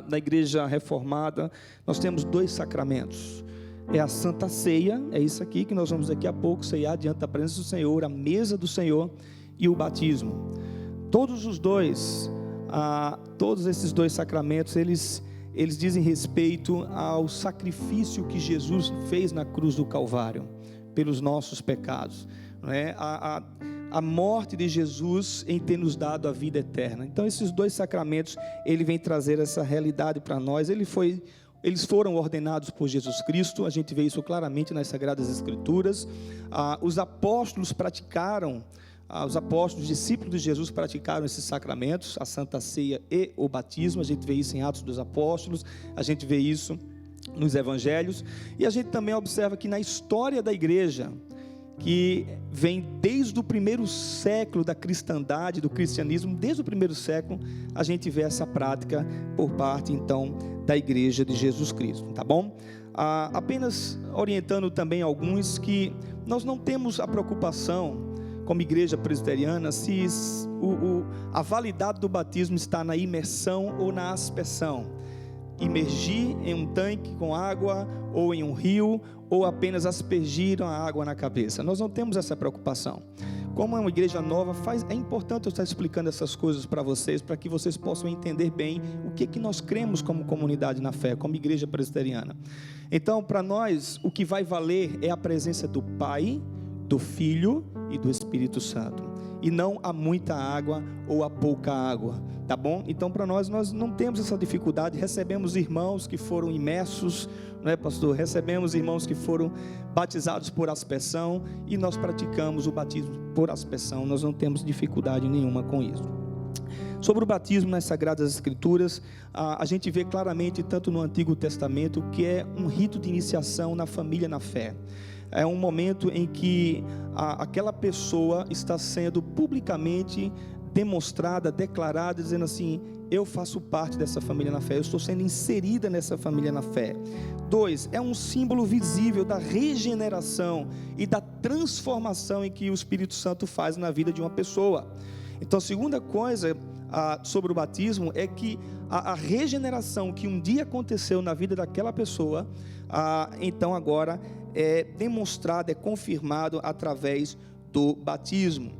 na igreja reformada, nós temos 2 sacramentos, é a Santa Ceia, é isso aqui que nós vamos daqui a pouco ceiar diante da presença do Senhor, a mesa do Senhor, e o batismo. Todos esses 2 sacramentos, eles eles dizem respeito ao sacrifício que Jesus fez na cruz do Calvário, pelos nossos pecados, não é? A morte de Jesus em ter nos dado a vida eterna. Então esses dois sacramentos, ele vem trazer essa realidade para nós. Eles foram ordenados por Jesus Cristo, a gente vê isso claramente nas Sagradas Escrituras. Os apóstolos praticaram, os discípulos de Jesus praticaram esses sacramentos, a Santa Ceia e o batismo. A gente vê isso em Atos dos Apóstolos, a gente vê isso nos Evangelhos, e a gente também observa que na história da igreja, que vem desde o primeiro século da cristandade, do cristianismo, desde o primeiro século, a gente vê essa prática por parte, então, da igreja de Jesus Cristo, tá bom? Apenas orientando também alguns que nós não temos a preocupação, como igreja presbiteriana, se a validade do batismo está na imersão ou na aspersão. Imergir em um tanque com água, ou em um rio, ou apenas aspergir a água na cabeça. Nós não temos essa preocupação. Como é uma igreja nova, é importante eu estar explicando essas coisas para vocês, para que vocês possam entender bem o que nós cremos como comunidade na fé, como igreja presbiteriana. Então, para nós, o que vai valer é a presença do Pai, do Filho e do Espírito Santo, e não a muita água ou a pouca água, tá bom? Então, para nós não temos essa dificuldade. Recebemos irmãos que foram imersos, não é, pastor? Recebemos irmãos que foram batizados por aspersão, e nós praticamos o batismo por aspersão. Nós não temos dificuldade nenhuma com isso. Sobre o batismo nas Sagradas Escrituras, a gente vê claramente, tanto no Antigo Testamento, que é um rito de iniciação na família na fé. É um momento em que aquela pessoa está sendo publicamente demonstrada, declarada, dizendo assim: eu faço parte dessa família na fé, eu estou sendo inserida nessa família na fé. 2, é um símbolo visível da regeneração e da transformação em que o Espírito Santo faz na vida de uma pessoa. Então, a segunda coisa sobre o batismo é que a regeneração que um dia aconteceu na vida daquela pessoa, então agora é demonstrado, é confirmado através do batismo.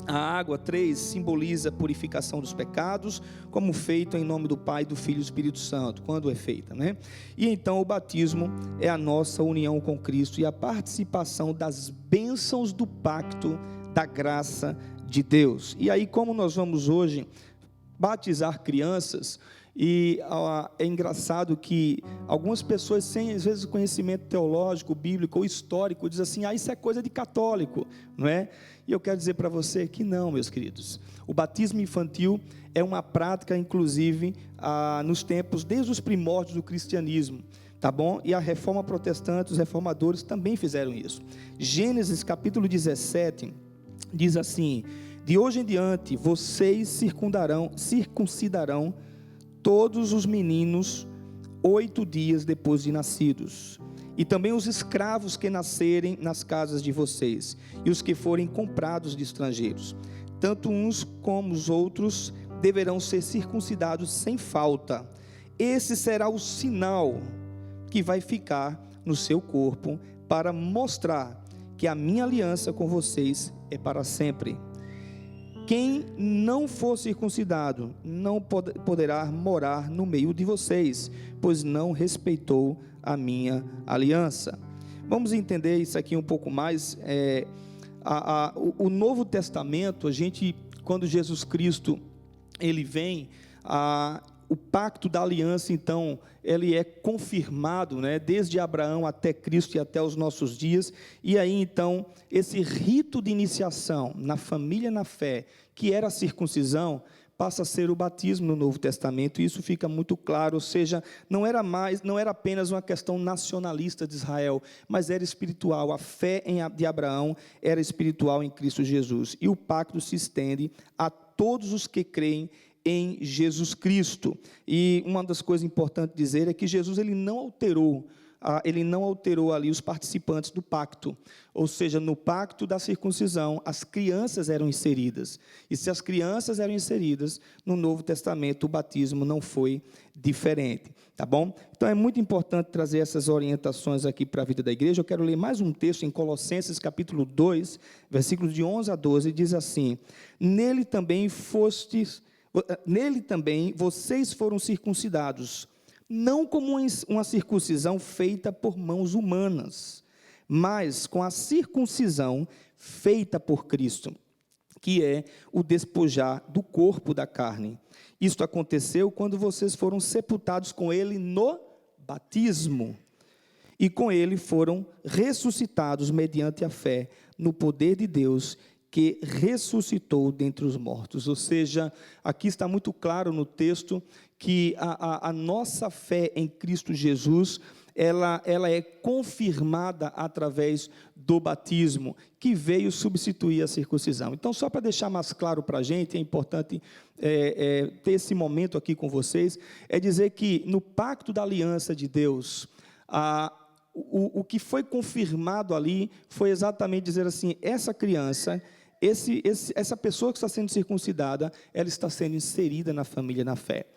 A água, 3, simboliza a purificação dos pecados, como feito em nome do Pai, do Filho e do Espírito Santo, quando é feita, né? E então o batismo é a nossa união com Cristo e a participação das bênçãos do pacto da graça de Deus. E aí, como nós vamos hoje batizar crianças, e é engraçado que algumas pessoas sem, às vezes, conhecimento teológico, bíblico ou histórico, dizem assim: isso é coisa de católico, não é? E eu quero dizer para você que não, meus queridos. O batismo infantil é uma prática, inclusive, nos tempos, desde os primórdios do cristianismo, tá bom? E a reforma protestante, os reformadores também fizeram isso. Gênesis capítulo 17, diz assim: de hoje em diante, vocês circuncidarão todos os meninos 8 dias depois de nascidos, e também os escravos que nascerem nas casas de vocês, e os que forem comprados de estrangeiros, tanto uns como os outros deverão ser circuncidados sem falta. Esse será o sinal que vai ficar no seu corpo, para mostrar que a minha aliança com vocês é para sempre. Quem não for circuncidado não poderá morar no meio de vocês, pois não respeitou a minha aliança. Vamos entender isso aqui um pouco mais. O Novo Testamento, quando Jesus Cristo ele vem, o pacto da aliança, então, ele é confirmado, né, desde Abraão até Cristo e até os nossos dias. E aí, então, esse rito de iniciação na família na fé, que era a circuncisão, passa a ser o batismo no Novo Testamento, e isso fica muito claro. Ou seja, não era apenas uma questão nacionalista de Israel, mas era espiritual. A fé de Abraão era espiritual em Cristo Jesus, e o pacto se estende a todos os que creem em Jesus Cristo. E uma das coisas importantes dizer é que Jesus ele não alterou ali os participantes do pacto. Ou seja, no pacto da circuncisão, as crianças eram inseridas. E se as crianças eram inseridas, no Novo Testamento o batismo não foi diferente. Tá bom? Então é muito importante trazer essas orientações aqui para a vida da igreja. Eu quero ler mais um texto em Colossenses capítulo 2, versículos de 11 a 12, diz assim: Nele também vocês foram circuncidados não como uma circuncisão feita por mãos humanas, mas com a circuncisão feita por Cristo, que é o despojar do corpo da carne. Isto aconteceu quando vocês foram sepultados com ele no batismo, e com ele foram ressuscitados mediante a fé no poder de Deus, que ressuscitou dentre os mortos. Ou seja, aqui está muito claro no texto que a nossa fé em Cristo Jesus, ela é confirmada através do batismo, que veio substituir a circuncisão. Então, só para deixar mais claro para a gente, é importante ter esse momento aqui com vocês, é dizer que no pacto da aliança de Deus, o que foi confirmado ali foi exatamente dizer assim: essa criança, essa pessoa que está sendo circuncidada, ela está sendo inserida na família, na fé.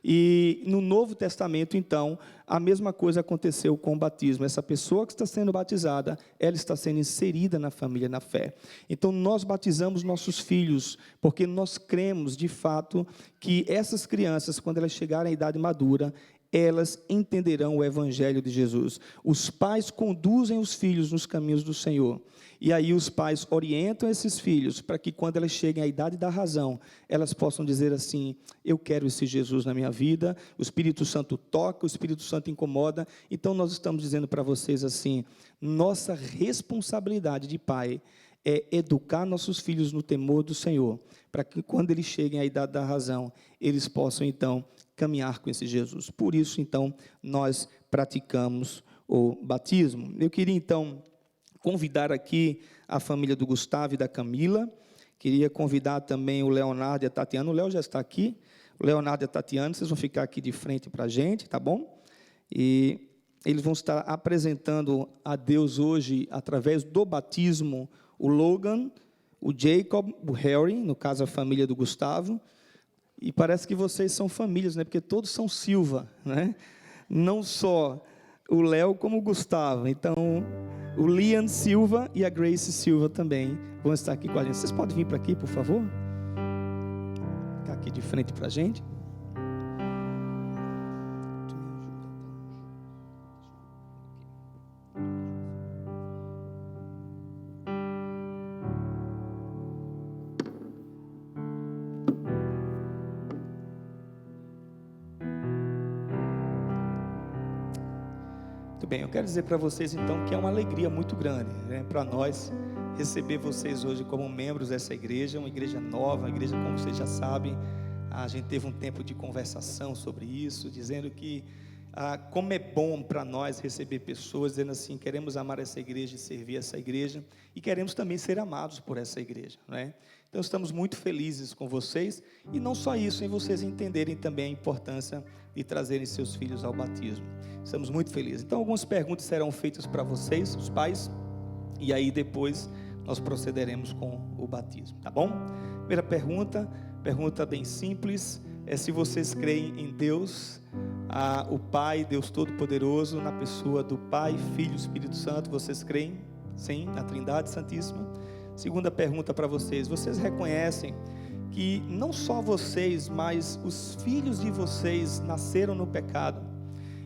E no Novo Testamento, então, a mesma coisa aconteceu com o batismo. Essa pessoa que está sendo batizada, ela está sendo inserida na família, na fé. Então, nós batizamos nossos filhos, porque nós cremos, de fato, que essas crianças, quando elas chegarem à idade madura, elas entenderão o Evangelho de Jesus. Os pais conduzem os filhos nos caminhos do Senhor. E aí os pais orientam esses filhos para que quando elas cheguem à idade da razão, elas possam dizer assim: eu quero esse Jesus na minha vida. O Espírito Santo toca, o Espírito Santo incomoda. Então nós estamos dizendo para vocês assim: nossa responsabilidade de pai é educar nossos filhos no temor do Senhor, para que quando eles cheguem à idade da razão, eles possam então caminhar com esse Jesus. Por isso, então, nós praticamos o batismo. Eu queria, então, convidar aqui a família do Gustavo e da Camila. Queria convidar também o Leonardo e a Tatiana. O Léo já está aqui. O Leonardo e a Tatiana, vocês vão ficar aqui de frente para a gente, tá bom? E eles vão estar apresentando a Deus hoje, através do batismo, o Logan, o Jacob, o Harry, no caso a família do Gustavo. E parece que vocês são famílias, né? Porque todos são Silva, né? Não só o Léo como o Gustavo. Então, o Liam Silva e a Grace Silva também vão estar aqui com a gente. Vocês podem vir para aqui, por favor? Ficar aqui de frente para a gente. Muito bem, eu quero dizer para vocês então que é uma alegria muito grande, né, para nós receber vocês hoje como membros dessa igreja, uma igreja nova, uma igreja, como vocês já sabem, a gente teve um tempo de conversação sobre isso, dizendo que como é bom para nós receber pessoas dizendo assim: queremos amar essa igreja e servir essa igreja, e queremos também ser amados por essa igreja, né? Então estamos muito felizes com vocês, e não só isso, em vocês entenderem também a importância de trazerem seus filhos ao batismo. Estamos muito felizes. Então algumas perguntas serão feitas para vocês, os pais, e aí depois nós procederemos com o batismo, tá bom? Primeira pergunta bem simples, é se vocês creem em Deus, o Pai, Deus Todo-Poderoso, na pessoa do Pai, Filho e Espírito Santo. Vocês creem? Sim, na Trindade Santíssima. Segunda pergunta para vocês: vocês reconhecem que não só vocês, mas os filhos de vocês nasceram no pecado,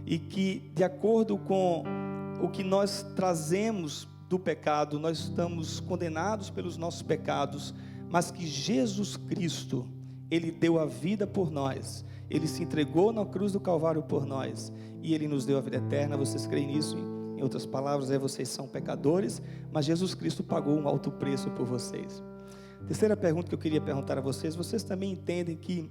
e que, de acordo com o que nós trazemos do pecado, nós estamos condenados pelos nossos pecados, mas que Jesus Cristo, Ele deu a vida por nós, Ele se entregou na cruz do Calvário por nós, e Ele nos deu a vida eterna? Vocês creem nisso? Em outras palavras, vocês são pecadores, mas Jesus Cristo pagou um alto preço por vocês. Terceira pergunta que eu queria perguntar a vocês: vocês também entendem que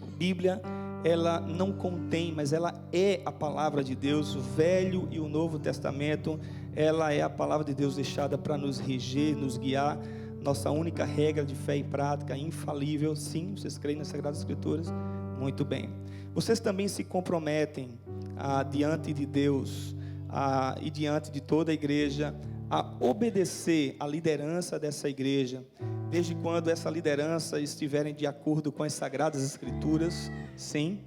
a Bíblia, ela não contém, mas ela é a palavra de Deus, o Velho e o Novo Testamento, ela é a palavra de Deus deixada para nos reger, nos guiar, nossa única regra de fé e prática, infalível? Sim, vocês creem nas Sagradas Escrituras? Muito bem. Vocês também se comprometem diante de Deus e diante de toda a igreja a obedecer a liderança dessa igreja, desde quando essa liderança estiverem de acordo com as Sagradas Escrituras? Sim?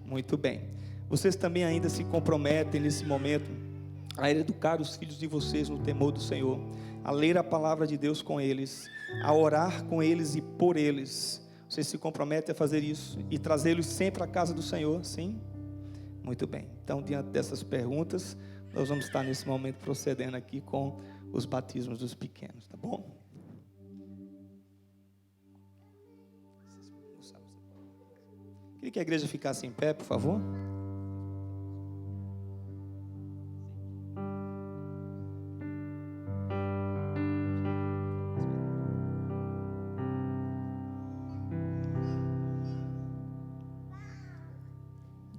Muito bem. Vocês também ainda se comprometem nesse momento a educar os filhos de vocês no temor do Senhor, a ler a palavra de Deus com eles, a orar com eles e por eles? Vocês se comprometem a fazer isso e trazê-los sempre à casa do Senhor? Sim? Muito bem. Então, diante dessas perguntas, nós vamos estar nesse momento procedendo aqui com os batismos dos pequenos, tá bom? Queria que a igreja ficasse em pé, por favor.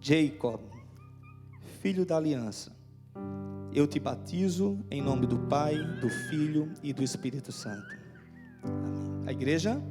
Jacob, filho da aliança, eu te batizo em nome do Pai, do Filho e do Espírito Santo. Amém. A igreja...